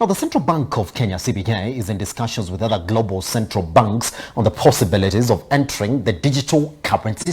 Now, the Central Bank of Kenya, CBK, is in discussions with other global central banks on the possibilities of entering the digital currency,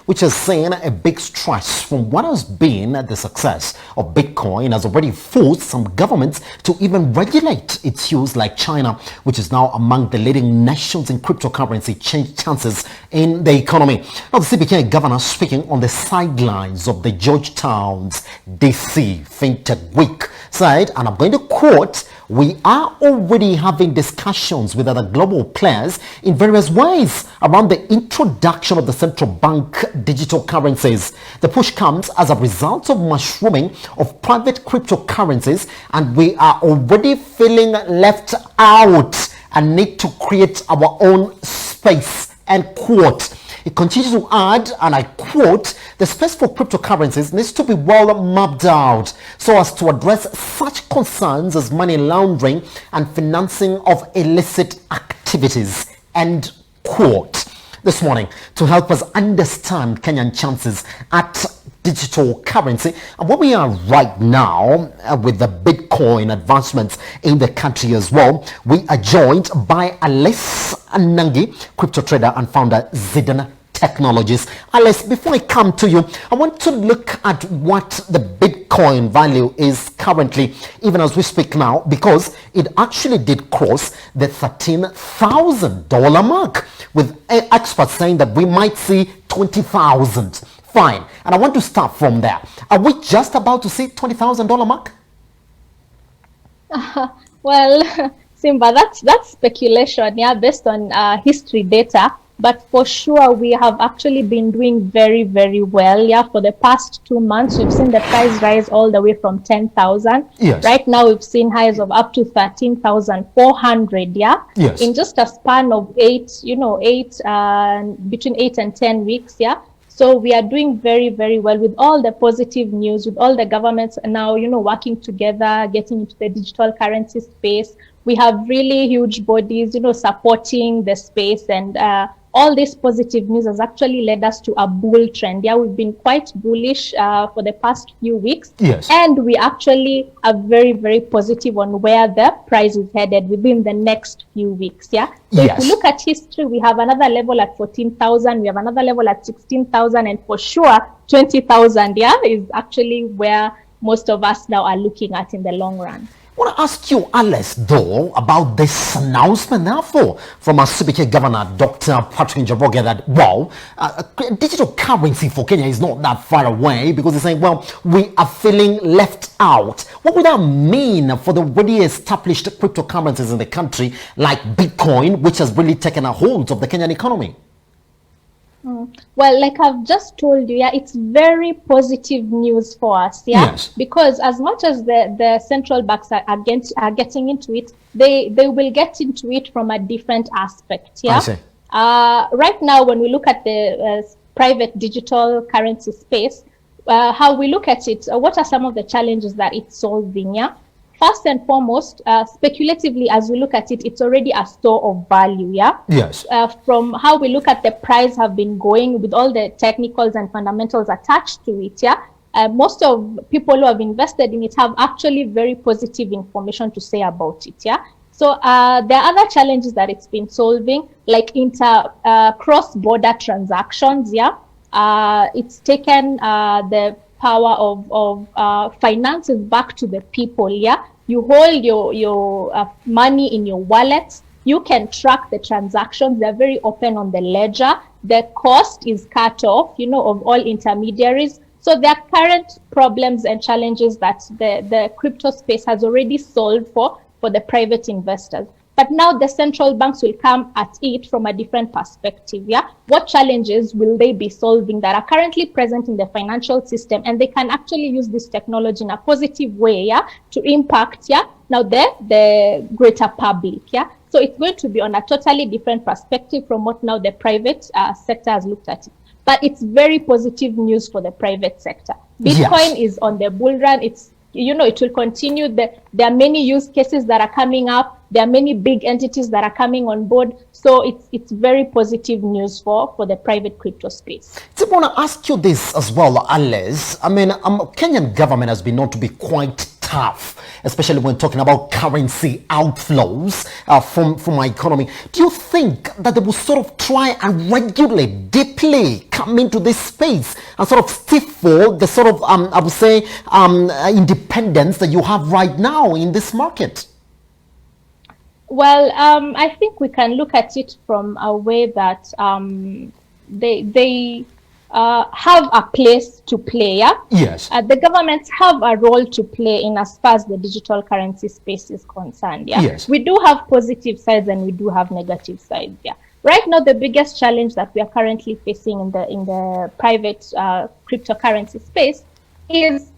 which has seen a big stretch from what has been the success of Bitcoin, has already forced some governments to even regulate its use, like China, which is now among the leading nations in cryptocurrency chances in the economy. Now, the CBK governor, speaking on the sidelines of the Georgetown's DC FinTech Week, said, and I'm going to quote, "We are already having discussions with other global players in various ways around the introduction of the central bank digital currencies. The push comes as a result of mushrooming of private cryptocurrencies, and we are already feeling left out and need to create our own space," end quote. It continues to add, and I quote, "The space for cryptocurrencies needs to be well mapped out so as to address such concerns as money laundering and financing of illicit activities," end quote. This morning, to help us understand Kenyan chances at digital currency and where we are right now with the Bitcoin advancements in the country as well, we are joined by Alice Nangi, crypto trader and founder, Zidane Technologies. Alice, before I come to you, I want to look at what the Bitcoin value is currently, even as we speak now, because it actually did cross the $13,000 mark, with experts saying that we might see 20,000. Fine. And I want to start from there. Are we just about to see $20,000 mark? Well, Simba, that's speculation, yeah, based on history data. But for sure, we have actually been doing very, very well. Yeah, for the past 2 months, we've seen the price rise all the way from 10,000. Yes. Right now, we've seen highs of up to 13,400. Yeah. Yes. In just a span of between 8 and 10 weeks. Yeah. So we are doing very, very well with all the positive news, with all the governments now, working together, getting into the digital currency space. We have really huge bodies, supporting the space, and all this positive news has actually led us to a bull trend. Yeah, we've been quite bullish for the past few weeks. Yes. And we actually are very, very positive on where the price is headed within the next few weeks. Yeah. So Yes. if we look at history, we have another level at 14,000, we have another level at 16,000, and for sure 20,000, yeah, is actually where most of us now are looking at in the long run. I want to ask you, Alice, though, about this announcement, therefore, from our CBK governor, Dr. Patrick Njoroge, that, well, digital currency for Kenya is not that far away, because he's saying, well, we are feeling left out. What would that mean for the already established cryptocurrencies in the country, like Bitcoin, which has really taken a hold of the Kenyan economy? Well, like I've just told you, yeah, it's very positive news for us, yeah. Yes. Because as much as the central banks are getting into it, they will get into it from a different aspect, yeah. I see. Right now, when we look at the private digital currency space, how we look at it, what are some of the challenges that it's solving, yeah? First and foremost, speculatively, as we look at it, it's already a store of value, yeah? Yes. From how we look at the price have been going with all the technicals and fundamentals attached to it, yeah? Most of people who have invested in it have actually very positive information to say about it, yeah? So there are other challenges that it's been solving, like cross-border transactions, yeah? It's taken the power of finances back to the people, yeah? You hold your money in your wallet. You can track the transactions. They're very open on the ledger. The cost is cut off, of all intermediaries. So there are current problems and challenges that the crypto space has already solved for the private investors. But now the central banks will come at it from a different perspective, yeah? What challenges will they be solving that are currently present in the financial system, and they can actually use this technology in a positive way, yeah, to impact, yeah, now the greater public, yeah? So it's going to be on a totally different perspective from what now the private sector has looked at it. But it's very positive news for the private sector. Bitcoin is on the bull run. It's, it will continue. There are many use cases that are coming up. There are many big entities that are coming on board. So it's very positive news for the private crypto space. I want to ask you this as well, Alice. I mean, Kenyan government has been known to be quite tough, especially when talking about currency outflows from our economy. Do you think that they will sort of try and regulate deeply, come into this space and sort of stifle the sort of, I would say, independence that you have right now in this market? Well, I think we can look at it from a way that they have a place to play. Yeah? Yes. The governments have a role to play in as far as the digital currency space is concerned. Yeah. Yes. We do have positive sides and we do have negative sides. Yeah. Right now, the biggest challenge that we are currently facing in the private cryptocurrency space is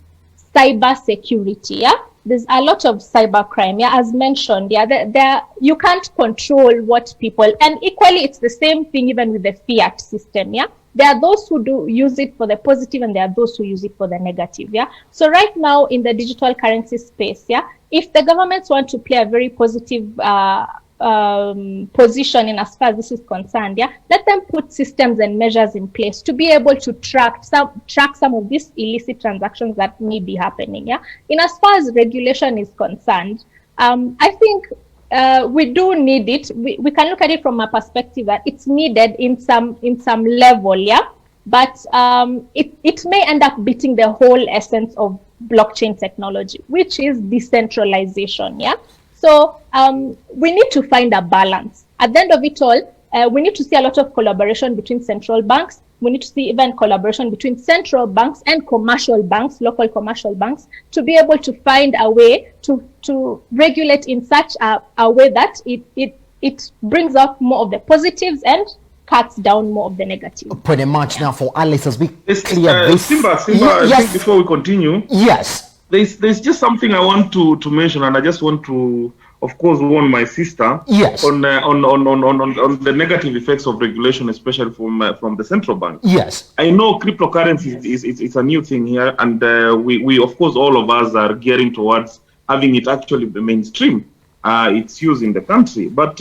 cyber security. Yeah. There's a lot of cybercrime, yeah, as mentioned. Yeah, you can't control what people, and equally, it's the same thing even with the fiat system. Yeah, there are those who do use it for the positive, and there are those who use it for the negative. Yeah, so right now in the digital currency space, yeah, if the governments want to play a very positive position in as far as this is concerned, yeah, let them put systems and measures in place to be able to track some of these illicit transactions that may be happening. Yeah, in as far as regulation is concerned, I think we do need it. We can look at it from a perspective that it's needed in some level, yeah, but it may end up beating the whole essence of blockchain technology, which is decentralization. Yeah. So we need to find a balance. At the end of it all, we need to see a lot of collaboration between central banks. We need to see even collaboration between central banks and commercial banks, local commercial banks, to be able to find a way to regulate in such a way that it brings up more of the positives and cuts down more of the negatives. Pretty much. Yeah. Now for Alice, as we clear this. Simba, yes. I think before we continue. Yes. There's just something I want to mention, and I just want to, of course, warn my sister. Yes. On the negative effects of regulation, especially from the central bank. Yes. I know cryptocurrency is a new thing here, and we of course all of us are gearing towards having it actually be mainstream. Its use in the country, but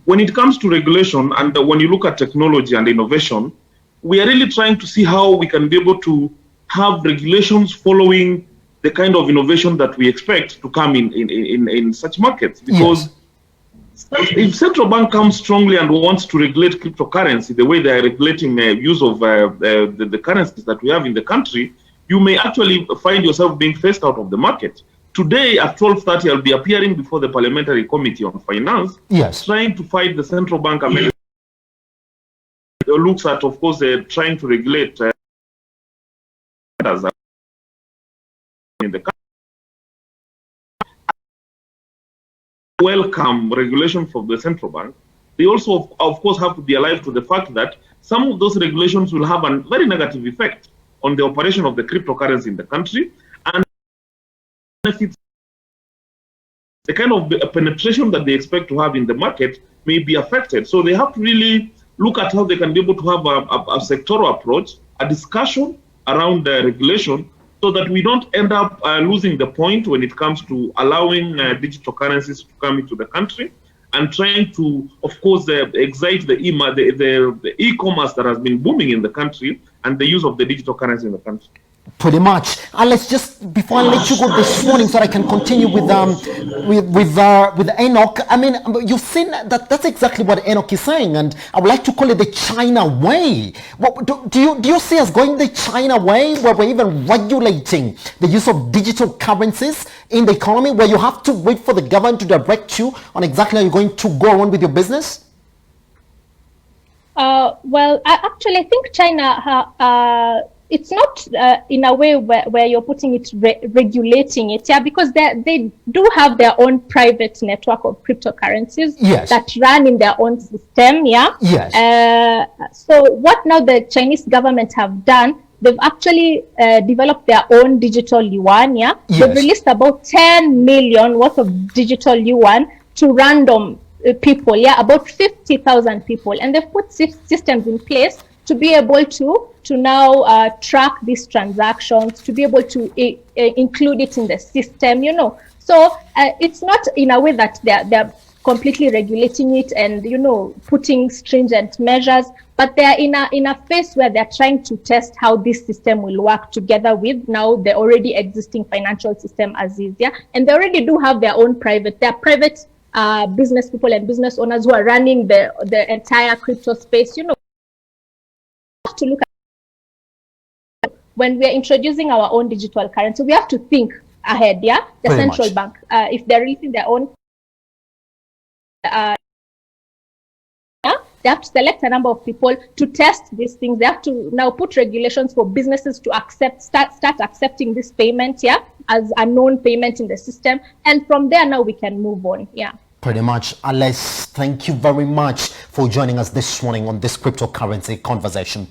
when it comes to regulation and when you look at technology and innovation, we are really trying to see how we can be able to have regulations following the kind of innovation that we expect to come in such markets. Because if central bank comes strongly and wants to regulate cryptocurrency the way they are regulating use of the currencies that we have in the country, you may actually find yourself being phased out of the market. Today at 12:30, I'll be appearing before the Parliamentary Committee on Finance, trying to fight the central bank amendment. Looks at, of course, trying to regulate in the country. Welcome regulation from the central bank. They also, of course, have to be alive to the fact that some of those regulations will have a very negative effect on the operation of the cryptocurrency in the country, and benefits, the kind of penetration that they expect to have in the market may be affected. So they have to really look at how they can be able to have a sectoral approach, a discussion around the regulation, so that we don't end up losing the point when it comes to allowing digital currencies to come into the country and trying to, of course, excite the e-commerce that has been booming in the country and the use of the digital currency in the country. Pretty much. And let's just, before I let you go this morning, so I can continue with Enoch. I mean, you've seen that's exactly what Enoch is saying, and I would like to call it the China way. What, do you see us going the China way, where we're even regulating the use of digital currencies in the economy, where you have to wait for the government to direct you on exactly how you're going to go on with your business? Well, I think China, it's not in a way where you're putting it, regulating it, yeah, because they do have their own private network of cryptocurrencies that run in their own system, yeah. So what now the Chinese government have done, they've actually developed their own digital yuan, yeah. They've released about 10 million worth of digital yuan to random people, yeah, about 50,000 people, and they've put systems in place to be able to now track these transactions, to be able to include it in the system, you know. So it's not in a way that they're completely regulating it and, putting stringent measures, but they are in a phase where they're trying to test how this system will work together with now the already existing financial system as is, yeah. And they already do have their own private business people and business owners who are running the entire crypto space. Have to look at when we're introducing our own digital currency, we have to think ahead, yeah. The Very central much. bank, if they're releasing their own, they have to select a number of people to test these things. They have to now put regulations for businesses to start accepting this payment, yeah, as a known payment in the system. And from there, now we can move on, yeah. Pretty much. Alice, thank you very much for joining us this morning on this cryptocurrency conversation.